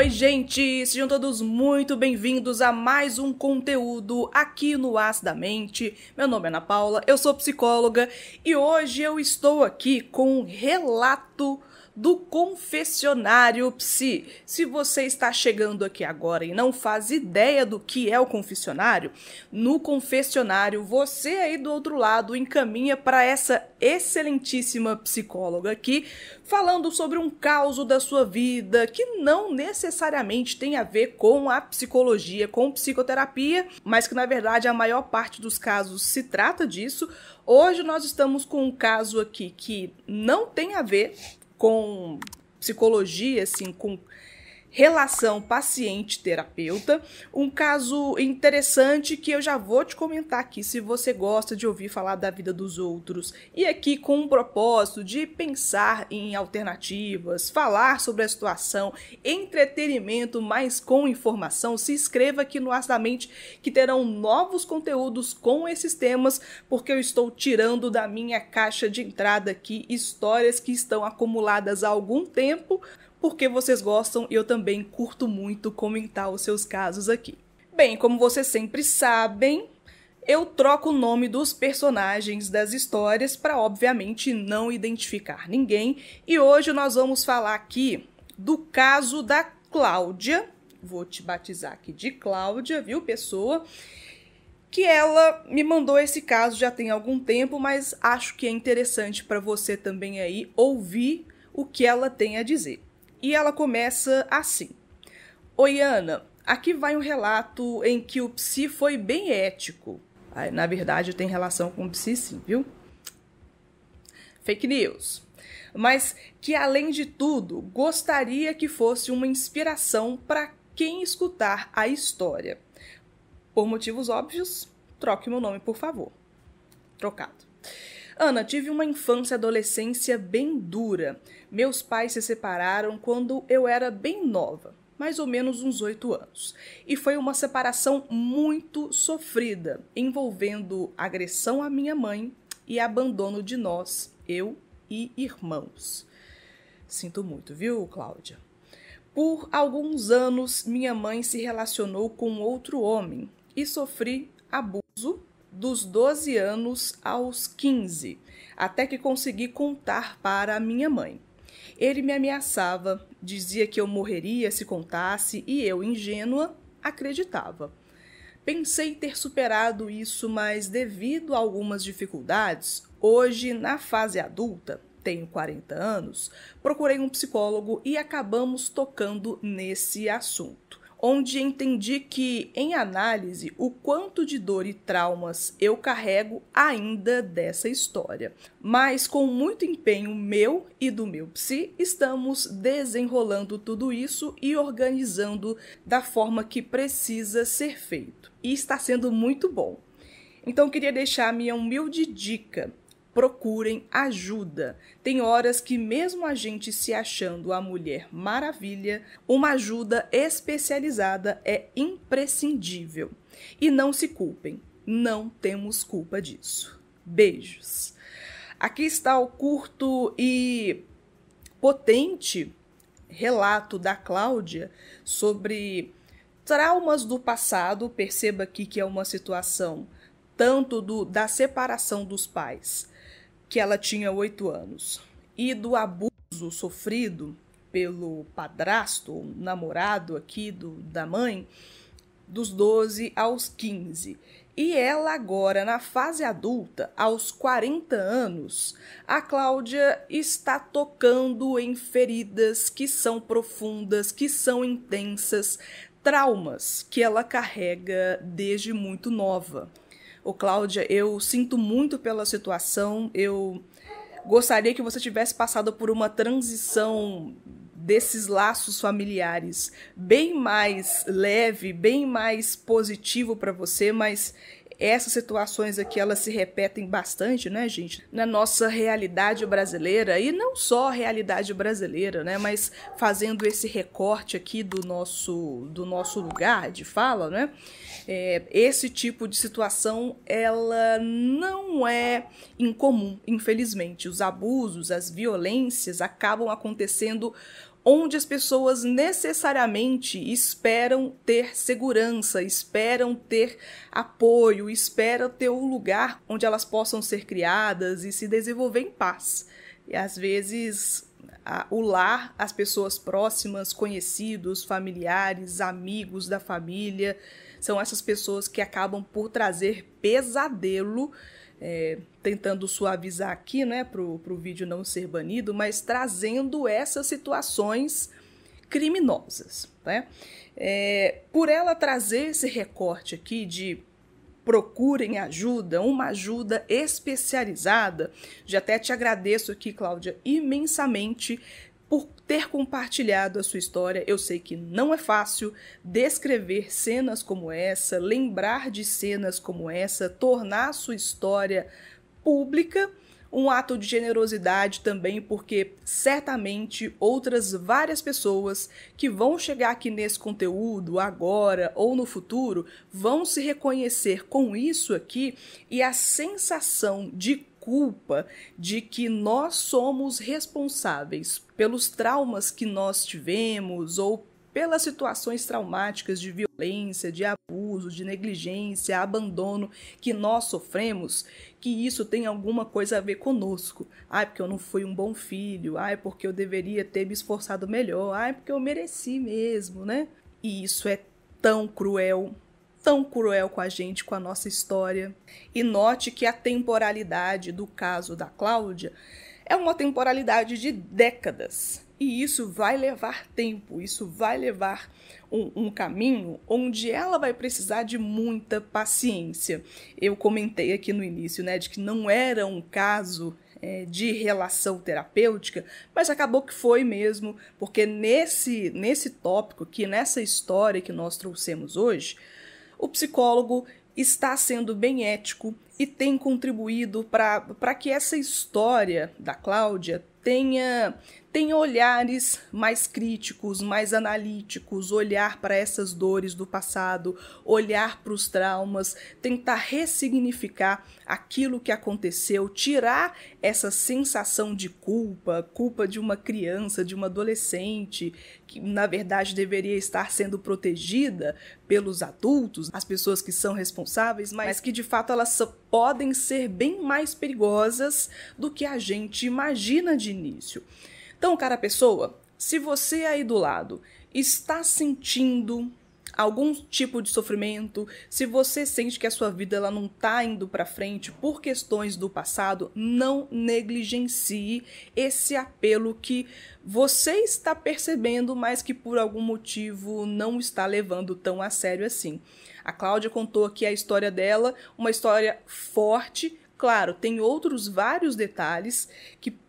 Oi, gente! Sejam todos muito bem-vindos a mais um conteúdo aqui no Acidamente. Meu nome é Ana Paula, eu sou psicóloga e hoje eu estou aqui com um relato do Confessionário Psi. Se você está chegando aqui agora e não faz ideia do que é o confessionário, no confessionário você aí do outro lado encaminha para essa excelentíssima psicóloga aqui, falando sobre um caos da sua vida que não necessariamente tem a ver com a psicologia, com psicoterapia, mas que na verdade a maior parte dos casos se trata disso. Hoje nós estamos com um caso aqui que não tem a ver com psicologia, assim, com relação paciente-terapeuta, um caso interessante que eu já vou te comentar aqui, se você gosta de ouvir falar da vida dos outros, e aqui com um propósito de pensar em alternativas, falar sobre a situação, entretenimento, mas com informação, se inscreva aqui no Acidamente que terão novos conteúdos com esses temas, porque eu estou tirando da minha caixa de entrada aqui histórias que estão acumuladas há algum tempo, porque vocês gostam e eu também curto muito comentar os seus casos aqui. Bem, como vocês sempre sabem, eu troco o nome dos personagens das histórias para, obviamente, não identificar ninguém. E hoje nós vamos falar aqui do caso da Cláudia. Vou te batizar aqui de Cláudia, viu, pessoa? Que ela me mandou esse caso já tem algum tempo, mas acho que é interessante para você também aí ouvir o que ela tem a dizer. E ela começa assim: Oi, Ana, aqui vai um relato em que o psi foi bem ético. Na verdade, tem relação com o psi sim, viu? Fake news. Mas que, além de tudo, gostaria que fosse uma inspiração para quem escutar a história. Por motivos óbvios, troque meu nome, por favor. Trocado. Ana, tive uma infância e adolescência bem dura. Meus pais se separaram quando eu era bem nova, mais ou menos uns 8 anos. E foi uma separação muito sofrida, envolvendo agressão à minha mãe e abandono de nós, eu e irmãos. Sinto muito, viu, Cláudia? Por alguns anos, minha mãe se relacionou com outro homem e sofri abuso dos 12 anos aos 15, até que consegui contar para a minha mãe. Ele me ameaçava, dizia que eu morreria se contasse e eu, ingênua, acreditava. Pensei ter superado isso, mas devido a algumas dificuldades, hoje, na fase adulta, tenho 40 anos, procurei um psicólogo e acabamos tocando nesse assunto, onde entendi que, em análise, o quanto de dor e traumas eu carrego ainda dessa história. Mas, com muito empenho meu e do meu psi, estamos desenrolando tudo isso e organizando da forma que precisa ser feito. E está sendo muito bom. Então, queria deixar a minha humilde dica. Procurem ajuda. Tem horas que mesmo a gente se achando a Mulher Maravilha, uma ajuda especializada é imprescindível. E não se culpem, não temos culpa disso. Beijos. Aqui está o curto e potente relato da Cláudia sobre traumas do passado. Perceba aqui que é uma situação tanto da separação dos pais, que ela tinha 8 anos, e do abuso sofrido pelo padrasto, namorado aqui da mãe, dos 12 aos 15. E ela agora, na fase adulta, aos 40 anos, a Cláudia está tocando em feridas que são profundas, que são intensas, traumas que ela carrega desde muito nova. Ô, Cláudia, eu sinto muito pela situação, eu gostaria que você tivesse passado por uma transição desses laços familiares bem mais leve, bem mais positivo para você, mas essas situações aqui, elas se repetem bastante, né, gente? Na nossa realidade brasileira, e não só a realidade brasileira, né, mas fazendo esse recorte aqui do nosso lugar de fala, né? Esse tipo de situação, ela não é incomum, infelizmente. Os abusos, as violências acabam acontecendo onde as pessoas necessariamente esperam ter segurança, esperam ter apoio, esperam ter um lugar onde elas possam ser criadas e se desenvolver em paz. E às vezes o lar, as pessoas próximas, conhecidos, familiares, amigos da família, são essas pessoas que acabam por trazer pesadelo, tentando suavizar aqui, né, para o vídeo não ser banido, mas trazendo essas situações criminosas, né? Por ela trazer esse recorte aqui de procurem ajuda, uma ajuda especializada, já até te agradeço aqui, Cláudia, imensamente por ter compartilhado a sua história. Eu sei que não é fácil descrever cenas como essa, lembrar de cenas como essa, tornar a sua história pública, um ato de generosidade também, porque certamente outras várias pessoas que vão chegar aqui nesse conteúdo agora ou no futuro vão se reconhecer com isso aqui, e a sensação de culpa de que nós somos responsáveis pelos traumas que nós tivemos ou pelas situações traumáticas de violência, de abuso, de negligência, abandono que nós sofremos, que isso tem alguma coisa a ver conosco. Porque eu não fui um bom filho, porque eu deveria ter me esforçado melhor, porque eu mereci mesmo, né? E isso é tão cruel com a gente, com a nossa história. E note que a temporalidade do caso da Cláudia é uma temporalidade de décadas. E isso vai levar tempo, isso vai levar um caminho onde ela vai precisar de muita paciência. Eu comentei aqui no início, né, de que não era um caso de relação terapêutica, mas acabou que foi mesmo, porque nesse tópico aqui, nessa história que nós trouxemos hoje, o psicólogo está sendo bem ético e tem contribuído para que essa história da Cláudia tenha olhares mais críticos, mais analíticos, olhar para essas dores do passado, olhar para os traumas, tentar ressignificar aquilo que aconteceu, tirar essa sensação de culpa de uma criança, de uma adolescente, que na verdade deveria estar sendo protegida pelos adultos, as pessoas que são responsáveis, mas que de fato elas podem ser bem mais perigosas do que a gente imagina de início. Então, cara pessoa, se você aí do lado está sentindo algum tipo de sofrimento, se você sente que a sua vida ela não está indo para frente por questões do passado, não negligencie esse apelo que você está percebendo, mas que por algum motivo não está levando tão a sério assim. A Cláudia contou aqui a história dela, uma história forte. Claro, tem outros vários detalhes que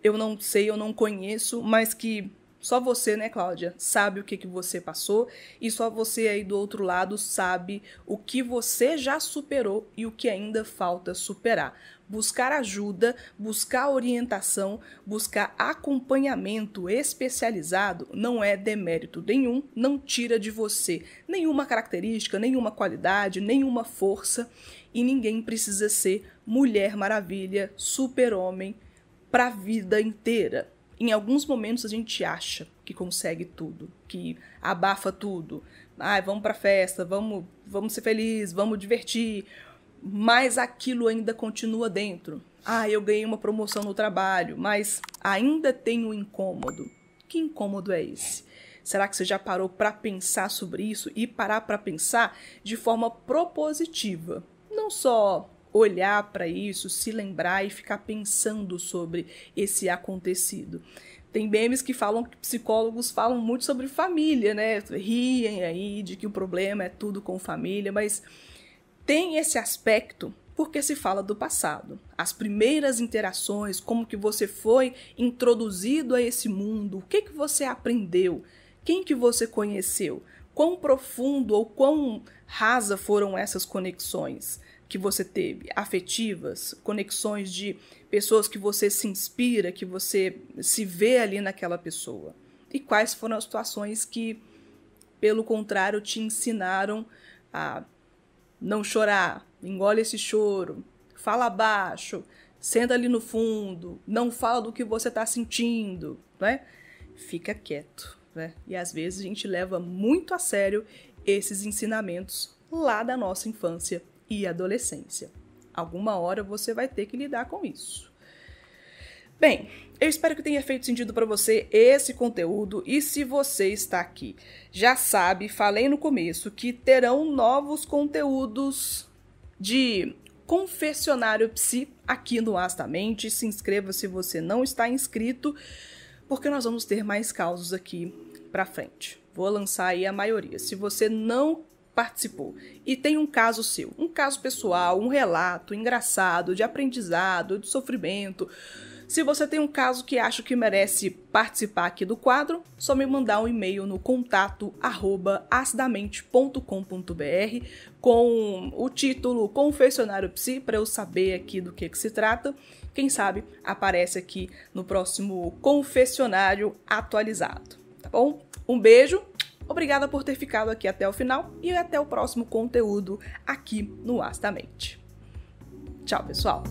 eu não sei, eu não conheço, mas que só você, né, Cláudia, sabe o que você passou, e só você aí do outro lado sabe o que você já superou e o que ainda falta superar. Buscar ajuda, buscar orientação, buscar acompanhamento especializado não é demérito nenhum, não tira de você nenhuma característica, nenhuma qualidade, nenhuma força, e ninguém precisa ser Mulher Maravilha, super-homem, para a vida inteira. Em alguns momentos a gente acha que consegue tudo, que abafa tudo. Vamos para a festa, vamos ser felizes, vamos divertir. Mas aquilo ainda continua dentro. Eu ganhei uma promoção no trabalho, mas ainda tem um incômodo. Que incômodo é esse? Será que você já parou para pensar sobre isso e parar para pensar de forma propositiva? Não só olhar para isso, se lembrar e ficar pensando sobre esse acontecido. Tem memes que falam que psicólogos falam muito sobre família, né? Riem aí de que o problema é tudo com família, mas tem esse aspecto porque se fala do passado. As primeiras interações, como que você foi introduzido a esse mundo, o que você aprendeu, quem que você conheceu, quão profundo ou quão rasa foram essas conexões que você teve, afetivas, conexões de pessoas que você se inspira, que você se vê ali naquela pessoa. E quais foram as situações que, pelo contrário, te ensinaram a não chorar, engole esse choro, fala baixo, senta ali no fundo, não fala do que você está sentindo, né? fica quieto, né? E às vezes a gente leva muito a sério esses ensinamentos lá da nossa infância e adolescência. Alguma hora você vai ter que lidar com isso. Bem, eu espero que tenha feito sentido para você esse conteúdo e se você está aqui, já sabe, falei no começo que terão novos conteúdos de confessionário psi aqui no As da Mente. Se inscreva se você não está inscrito, porque nós vamos ter mais causos aqui para frente. Vou lançar aí a maioria. Se você não participou e tem um caso seu, um caso pessoal, um relato engraçado, de aprendizado, de sofrimento, se você tem um caso que acha que merece participar aqui do quadro, só me mandar um e-mail no contato@asdamente.com.br com o título Confessionário Psi para eu saber aqui do que se trata. Quem sabe aparece aqui no próximo confessionário atualizado, tá bom? Um beijo, obrigada por ter ficado aqui até o final e até o próximo conteúdo aqui no As da Mente. Tchau, pessoal!